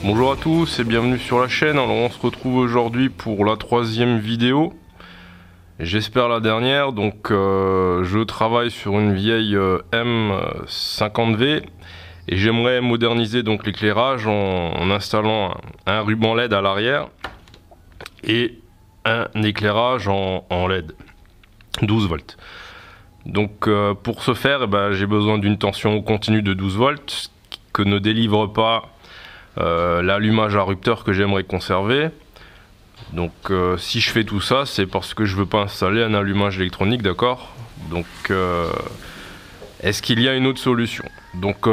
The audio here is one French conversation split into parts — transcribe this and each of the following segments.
Bonjour à tous et bienvenue sur la chaîne. Alors on se retrouve aujourd'hui pour la troisième vidéo. J'espère la dernière. Donc je travaille sur une vieille M50V et j'aimerais moderniser donc l'éclairage en installant un ruban LED à l'arrière et un éclairage en LED 12 volts. Donc pour ce faire, j'ai besoin d'une tension continue de 12 volts que ne délivre pas l'allumage à rupteur que j'aimerais conserver. Donc si je fais tout ça, c'est parce que je veux pas installer un allumage électronique, d'accord. Donc est-ce qu'il y a une autre solution? Donc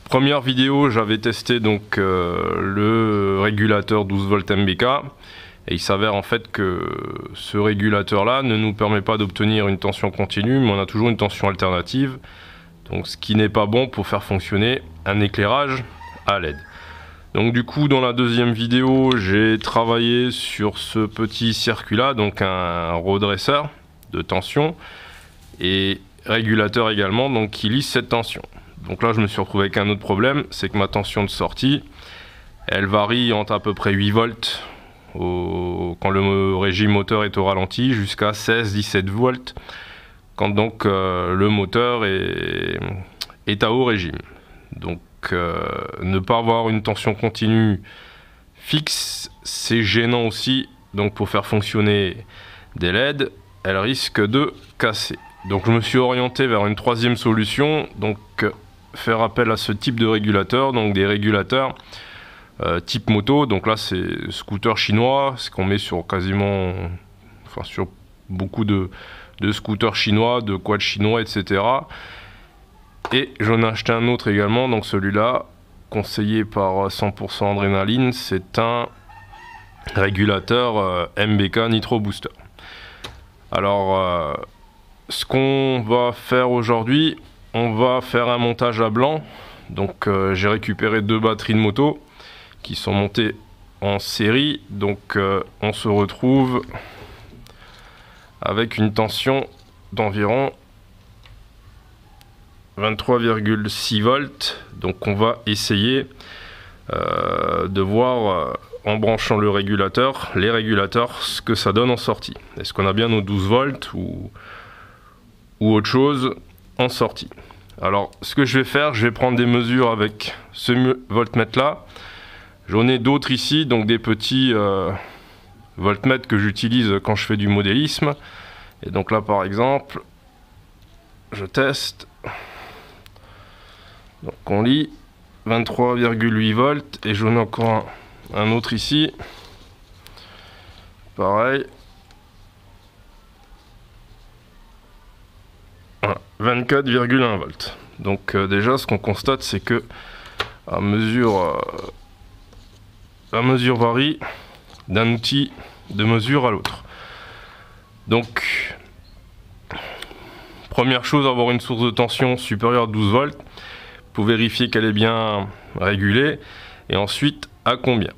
première vidéo, j'avais testé donc le régulateur 12 volts MBK et il s'avère en fait que ce régulateur là ne nous permet pas d'obtenir une tension continue, mais on a toujours une tension alternative, donc ce qui n'est pas bon pour faire fonctionner un éclairage à LED. Donc du coup dans la deuxième vidéo j'ai travaillé sur ce petit circuit là, donc un redresseur de tension et régulateur également, donc qui lisse cette tension. Donc là je me suis retrouvé avec un autre problème, c'est que ma tension de sortie elle varie entre à peu près 8 volts quand le régime moteur est au ralenti, jusqu'à 16-17 volts quand donc le moteur est à haut régime. Donc ne pas avoir une tension continue fixe, c'est gênant aussi. Donc pour faire fonctionner des LED, elle risque de casser. Donc je me suis orienté vers une troisième solution, donc faire appel à ce type de régulateur, donc des régulateurs type moto. Donc là c'est scooter chinois, ce qu'on met sur quasiment, enfin sur beaucoup de scooters chinois, de quads chinois, etc. Et j'en ai acheté un autre également, donc celui-là, conseillé par 100% Adrénaline, c'est un régulateur MBK Nitro Booster. Alors, ce qu'on va faire aujourd'hui, on va faire un montage à blanc. Donc j'ai récupéré deux batteries de moto qui sont montées en série. Donc on se retrouve avec une tension d'environ 23,6 volts. Donc on va essayer de voir en branchant le régulateur, les régulateurs, ce que ça donne en sortie. Est-ce qu'on a bien nos 12 volts ou autre chose en sortie? Alors ce que je vais faire, je vais prendre des mesures avec ce voltmètre là. J'en ai d'autres ici, donc des petits voltmètres que j'utilise quand je fais du modélisme. Et donc là par exemple, je teste. Donc on lit 23,8 volts et j'en ai encore un autre ici. Pareil. Voilà, 24,1 volts. Donc déjà ce qu'on constate c'est que la mesure varie d'un outil de mesure à l'autre. Donc première chose, avoir une source de tension supérieure à 12 volts pour vérifier qu'elle est bien régulée, et ensuite à combien.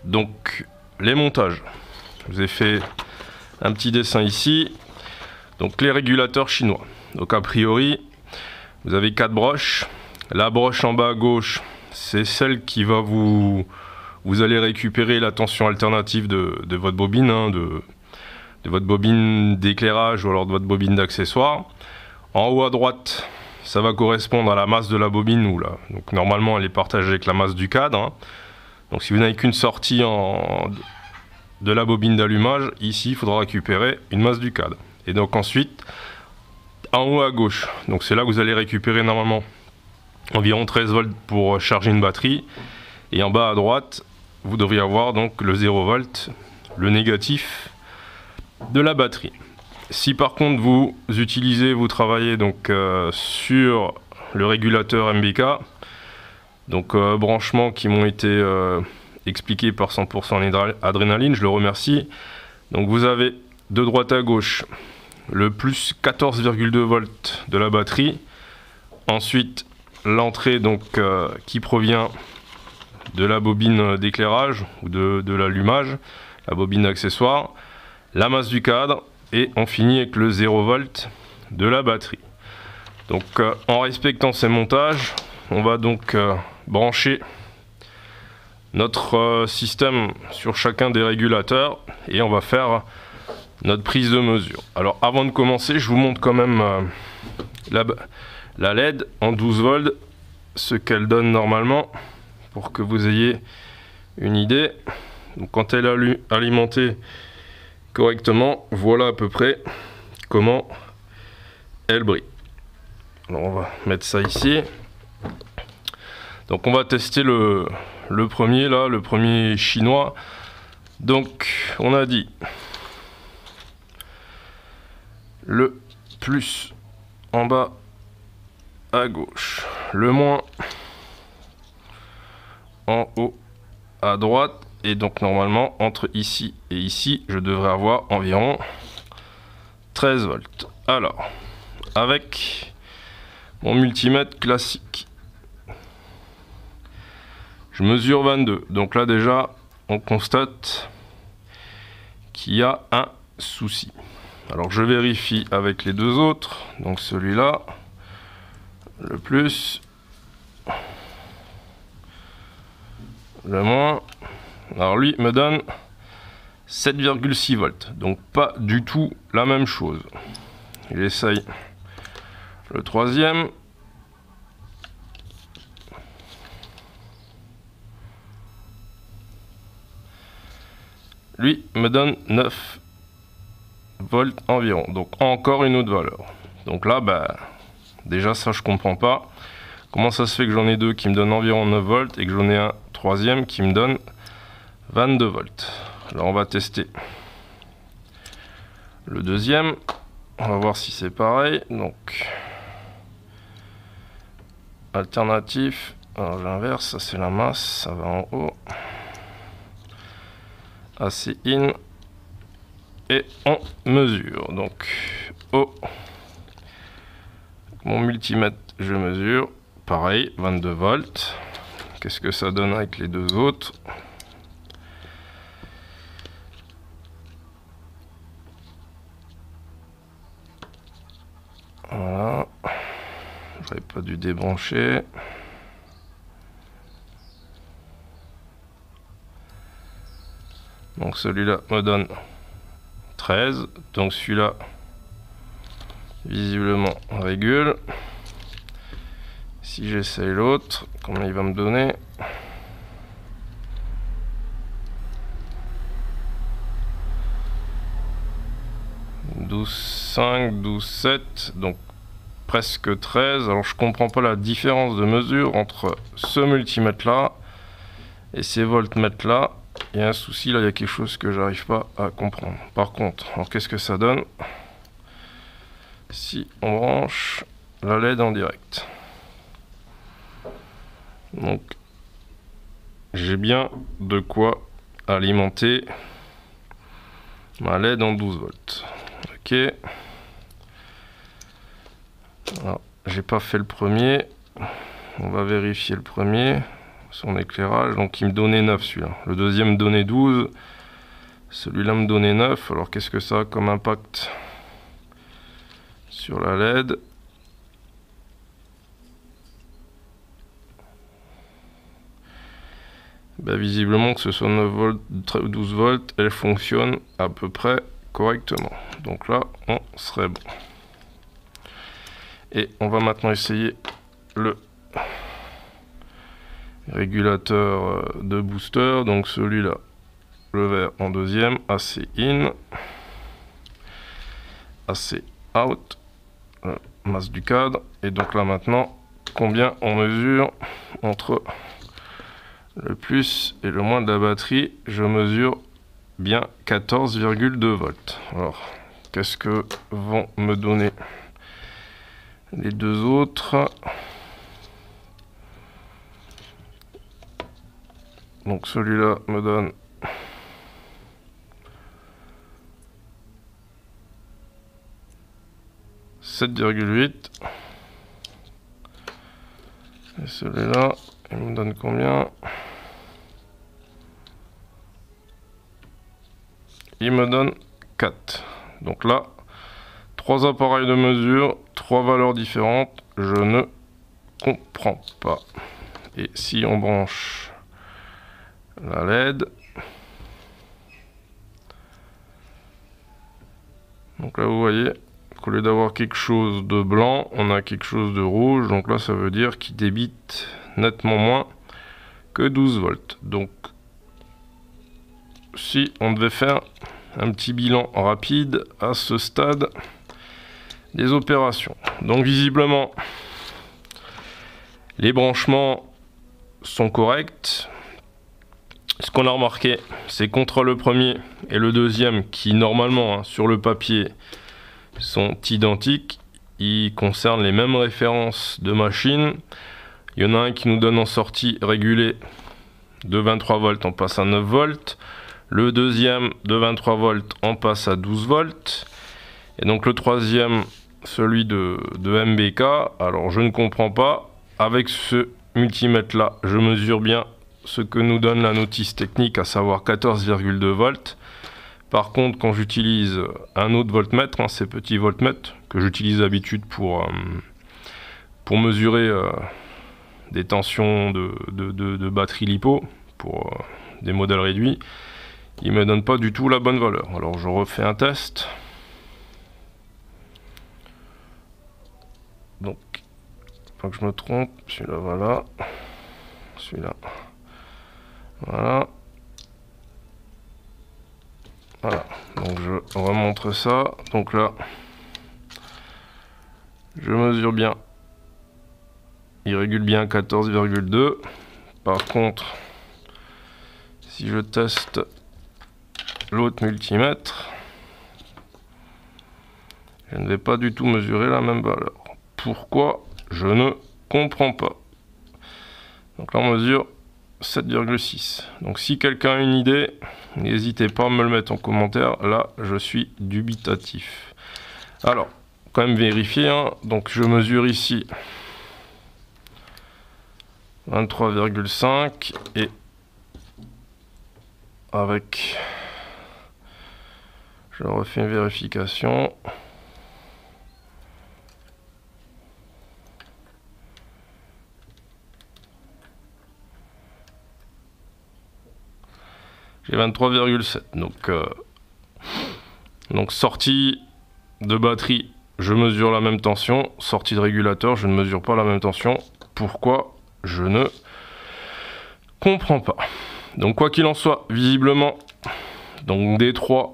Donc les montages, je vous ai fait un petit dessin ici. Donc les régulateurs chinois, donc a priori vous avez 4 broches. La broche en bas à gauche, c'est celle qui va vous allez récupérer la tension alternative de votre bobine, hein, de votre bobine d'éclairage ou alors de votre bobine d'accessoire. En haut à droite, ça va correspondre à la masse de la bobine, donc normalement elle est partagée avec la masse du cadre, hein. Donc si vous n'avez qu'une sortie de la bobine d'allumage, ici il faudra récupérer une masse du cadre. Et donc ensuite, en haut à gauche, donc c'est là que vous allez récupérer normalement environ 13 volts pour charger une batterie. Et en bas à droite, vous devriez avoir donc le 0 volt, le négatif de la batterie. Si par contre vous travaillez donc sur le régulateur MBK, donc branchements qui m'ont été expliqués par 100% Adrénaline, je le remercie. Donc vous avez de droite à gauche le plus 14,2 volts de la batterie, ensuite l'entrée donc qui provient de la bobine d'éclairage ou de l'allumage, la bobine d'accessoire, la masse du cadre, et on finit avec le 0 volt de la batterie. Donc en respectant ces montages, on va donc brancher notre système sur chacun des régulateurs et on va faire notre prise de mesure. Alors avant de commencer, je vous montre quand même la LED en 12 volts, ce qu'elle donne normalement pour que vous ayez une idée. Donc quand elle est alimentée correctement, voilà à peu près comment elle brille. Alors on va mettre ça ici. Donc on va tester le premier là, le premier chinois. Donc on a dit le plus en bas à gauche, le moins en haut à droite, et donc normalement entre ici et ici je devrais avoir environ 13 volts. Alors avec mon multimètre classique, je mesure 22, donc là déjà on constate qu'il y a un souci. Alors je vérifie avec les deux autres, donc celui-là, le plus, le moins. Alors lui me donne 7,6 volts, donc pas du tout la même chose. J'essaye le troisième. Lui me donne 9 volts environ, donc encore une autre valeur. Donc là, bah, déjà ça je comprends pas. Comment ça se fait que j'en ai deux qui me donnent environ 9 volts et que j'en ai un troisième qui me donne 22 volts. Alors on va tester le deuxième. On va voir si c'est pareil. Donc alternatif. Alors j'inverse, ça c'est la masse, ça va en haut. AC in. Et on mesure. Donc au mon multimètre, je mesure. Pareil, 22 volts. Qu'est-ce que ça donne avec les deux autres? Voilà. J'aurais pas dû débrancher. Donc celui-là me donne 13. Donc celui-là, visiblement, régule. Si j'essaye l'autre, combien il va me donner? « 12,5, 12,7, donc presque 13. Alors je comprends pas la différence de mesure entre ce multimètre là et ces voltmètres là. Il y a un souci là, il y a quelque chose que j'arrive pas à comprendre. Par contre, alors qu'est-ce que ça donne si on branche la LED en direct? Donc j'ai bien de quoi alimenter ma LED en 12 volts. Ok. Alors j'ai pas fait le premier. On va vérifier le premier. Son éclairage. Donc il me donnait 9 celui-là. Le deuxième me donnait 12. Celui-là me donnait 9. Alors qu'est-ce que ça a comme impact sur la LED? Ben, visiblement que ce soit 9 volts ou 12 volts, elle fonctionne à peu près correctement. Donc là, on serait bon. Et on va maintenant essayer le régulateur de booster. Donc celui-là, le vert en deuxième, AC in, AC out, masse du cadre. Et donc là maintenant, combien on mesure entre le plus et le moins de la batterie? Je mesure bien 14,2 volts. Alors, qu'est-ce que vont me donner les deux autres? Donc celui-là me donne 7,8. Et celui-là, il me donne combien? Il me donne 4. Donc là, 3 appareils de mesure, 3 valeurs différentes, je ne comprends pas. Et si on branche la LED. Donc là vous voyez qu'au lieu d'avoir quelque chose de blanc, on a quelque chose de rouge. Donc là ça veut dire qu'il débite nettement moins que 12 volts. Donc si on devait faire un petit bilan rapide à ce stade des opérations. Donc visiblement les branchements sont corrects. Ce qu'on a remarqué, c'est qu'entre le premier et le deuxième, qui normalement hein, sur le papier sont identiques, ils concernent les mêmes références de machine. Il y en a un qui nous donne en sortie régulée de 23 volts, on passe à 9 volts. Le deuxième de 23 volts, on passe à 12 volts. Et donc le troisième, celui de MBK, alors je ne comprends pas. Avec ce multimètre là, je mesure bien ce que nous donne la notice technique, à savoir 14,2 volts. Par contre, quand j'utilise un autre voltmètre, hein, ces petits voltmètres que j'utilise d'habitude pour mesurer des tensions de batterie LiPo pour des modèles réduits, il ne me donne pas du tout la bonne valeur. Alors je refais un test. Donc, pas que je me trompe, celui-là, voilà. Celui-là. Voilà. Voilà. Donc je remontre ça. Donc là, je mesure bien. Il régule bien 14,2. Par contre, si je teste l'autre multimètre, je ne vais pas du tout mesurer la même valeur. Pourquoi? Je ne comprends pas. Donc là on mesure 7,6. Donc si quelqu'un a une idée, n'hésitez pas à me le mettre en commentaire. Là je suis dubitatif. Alors, quand même vérifier. Hein. Donc je mesure ici 23,5 et avec... Je refais une vérification. J'ai 23,7. Donc sortie de batterie, je mesure la même tension. Sortie de régulateur, je ne mesure pas la même tension. Pourquoi? Je ne comprends pas. Donc quoi qu'il en soit, visiblement, donc D3,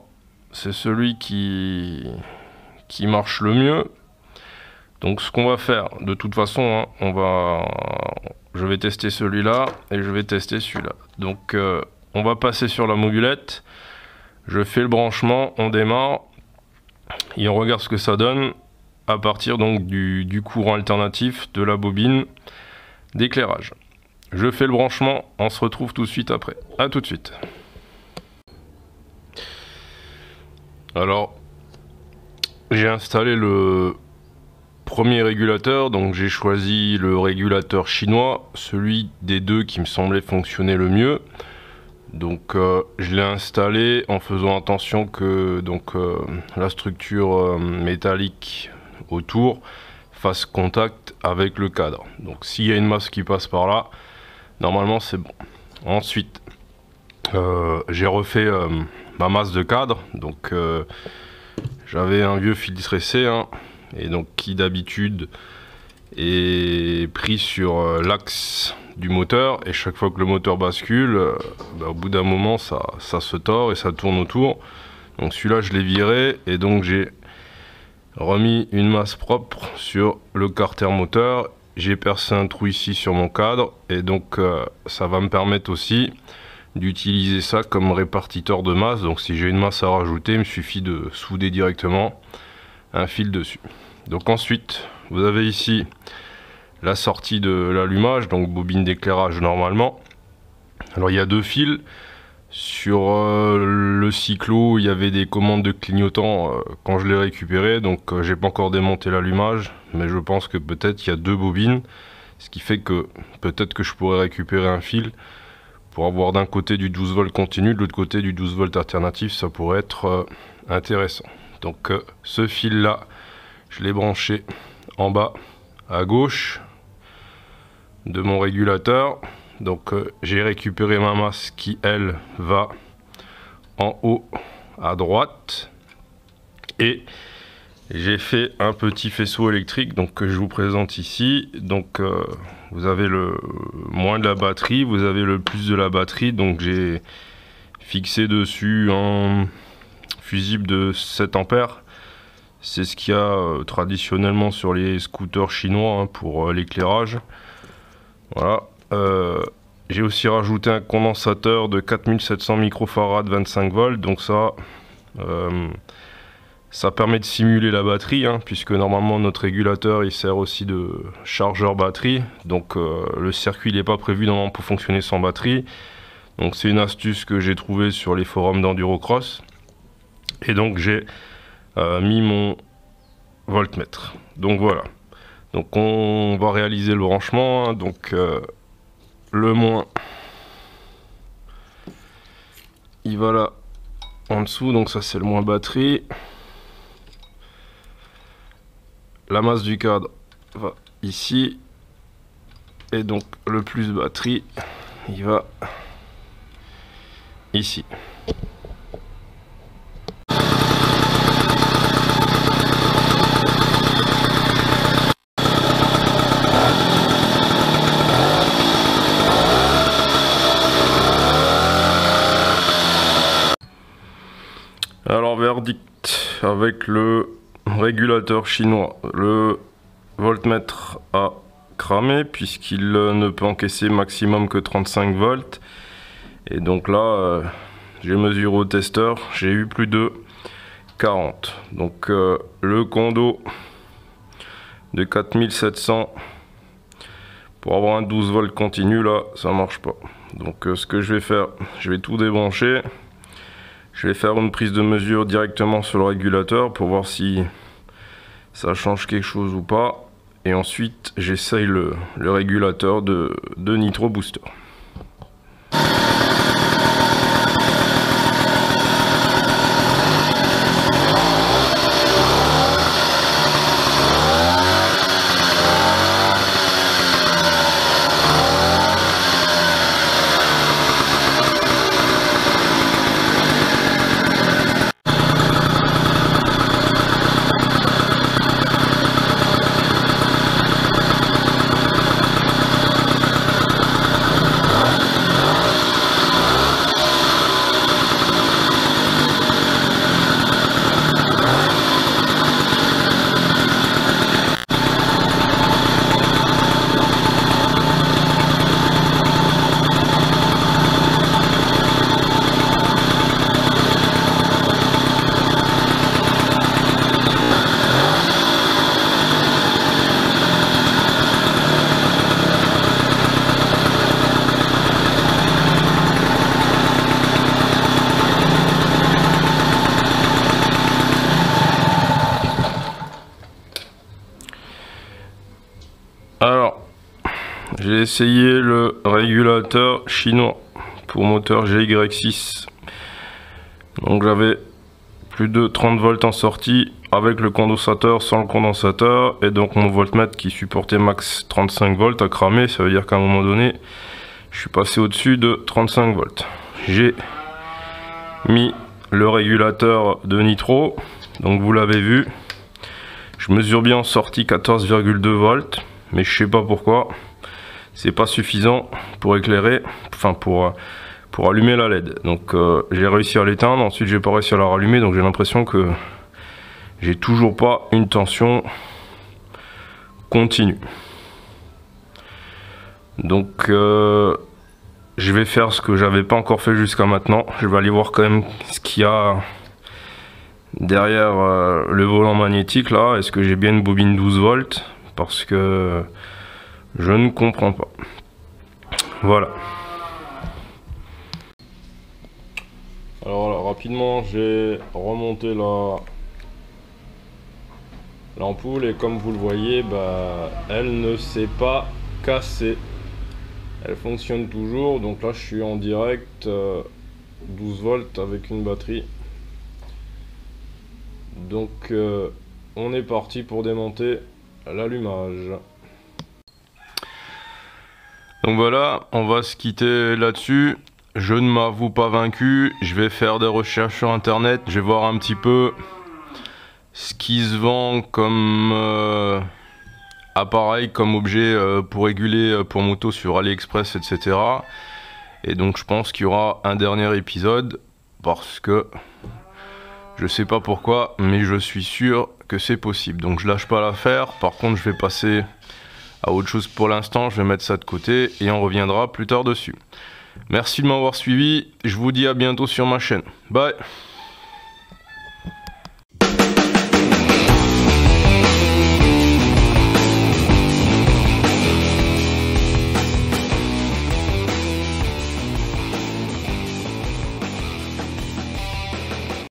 c'est celui qui marche le mieux. Donc ce qu'on va faire, de toute façon, hein, je vais tester celui-là et je vais tester celui-là. Donc on va passer sur la modulette. Je fais le branchement, on démarre et on regarde ce que ça donne à partir donc du courant alternatif de la bobine d'éclairage. Je fais le branchement, on se retrouve tout de suite après. A tout de suite. Alors, j'ai installé le premier régulateur, donc j'ai choisi le régulateur chinois, celui des deux qui me semblait fonctionner le mieux. Donc je l'ai installé en faisant attention que la structure métallique autour fasse contact avec le cadre. Donc s'il y a une masse qui passe par là, normalement c'est bon. Ensuite, j'ai refait ma masse de cadre. Donc j'avais un vieux fil tressé, hein, et donc qui d'habitude est pris sur l'axe du moteur, et chaque fois que le moteur bascule, au bout d'un moment ça se tord et ça tourne autour. Donc celui-là je l'ai viré et donc j'ai remis une masse propre sur le carter moteur. J'ai percé un trou ici sur mon cadre et donc ça va me permettre aussi d'utiliser ça comme répartiteur de masse. Donc si j'ai une masse à rajouter, il me suffit de souder directement un fil dessus. Donc ensuite vous avez ici la sortie de l'allumage, donc bobine d'éclairage normalement. Alors il y a deux fils. Sur le cyclo, il y avait des commandes de clignotant quand je l'ai récupéré, donc j'ai pas encore démonté l'allumage, mais je pense que peut-être il y a deux bobines, ce qui fait que peut-être que je pourrais récupérer un fil pour avoir d'un côté du 12 volts continu, de l'autre côté du 12 volts alternatif. Ça pourrait être intéressant. Donc ce fil là, je l'ai branché en bas à gauche de mon régulateur. Donc j'ai récupéré ma masse qui elle va en haut à droite. Et j'ai fait un petit faisceau électrique donc que je vous présente ici. Donc vous avez le moins de la batterie, vous avez le plus de la batterie. Donc j'ai fixé dessus un fusible de 7 ampères. C'est ce qu'il y a traditionnellement sur les scooters chinois, hein, pour l'éclairage. Voilà. J'ai aussi rajouté un condensateur de 4700 microfarad 25 volts. Donc ça permet de simuler la batterie, hein, puisque normalement notre régulateur il sert aussi de chargeur batterie. Donc le circuit n'est pas prévu normalement pour fonctionner sans batterie. Donc c'est une astuce que j'ai trouvée sur les forums d'Endurocross. Et donc j'ai mis mon voltmètre. Donc voilà. Donc on va réaliser le branchement, hein. Donc le moins il va là en dessous, donc ça c'est le moins batterie. La masse du cadre va ici. Et donc le plus batterie, il va ici. Alors verdict avec le régulateur chinois, le voltmètre a cramé puisqu'il ne peut encaisser maximum que 35 volts. Et donc là j'ai mesuré au testeur, j'ai eu plus de 40. Donc le condo de 4700 pour avoir un 12 volts continu, là ça marche pas. Donc ce que je vais faire, je vais tout débrancher. Je vais faire une prise de mesure directement sur le régulateur pour voir si ça change quelque chose ou pas. Et ensuite, j'essaye le régulateur de Nitro Booster. Alors, j'ai essayé le régulateur chinois pour moteur GY6. Donc j'avais plus de 30 volts en sortie avec le condensateur, sans le condensateur. Et donc mon voltmètre qui supportait max 35 volts a cramé. Ça veut dire qu'à un moment donné, je suis passé au-dessus de 35 volts. J'ai mis le régulateur de Nitro. Donc vous l'avez vu. Je mesure bien en sortie 14,2 volts. Mais je sais pas pourquoi c'est pas suffisant pour éclairer, enfin pour allumer la LED. Donc j'ai réussi à l'éteindre, ensuite j'ai pas réussi à la rallumer, donc j'ai l'impression que j'ai toujours pas une tension continue. Donc je vais faire ce que j'avais pas encore fait jusqu'à maintenant. Je vais aller voir quand même ce qu'il y a derrière le volant magnétique là. Est-ce que j'ai bien une bobine 12 volts? Parce que je ne comprends pas. Voilà. Alors là, rapidement, j'ai remonté l'ampoule et comme vous le voyez, bah, elle ne s'est pas cassée. Elle fonctionne toujours. Donc là, je suis en direct 12 volts avec une batterie. Donc on est parti pour démonter l'allumage. Donc voilà, on va se quitter là-dessus. Je ne m'avoue pas vaincu, je vais faire des recherches sur internet, je vais voir un petit peu ce qui se vend comme appareil, comme objet pour réguler pour moto sur AliExpress, etc. Et donc je pense qu'il y aura un dernier épisode parce que je sais pas pourquoi, mais je suis sûr que c'est possible. Donc je lâche pas l'affaire. Par contre, je vais passer à autre chose pour l'instant. Je vais mettre ça de côté et on reviendra plus tard dessus. Merci de m'avoir suivi. Je vous dis à bientôt sur ma chaîne. Bye.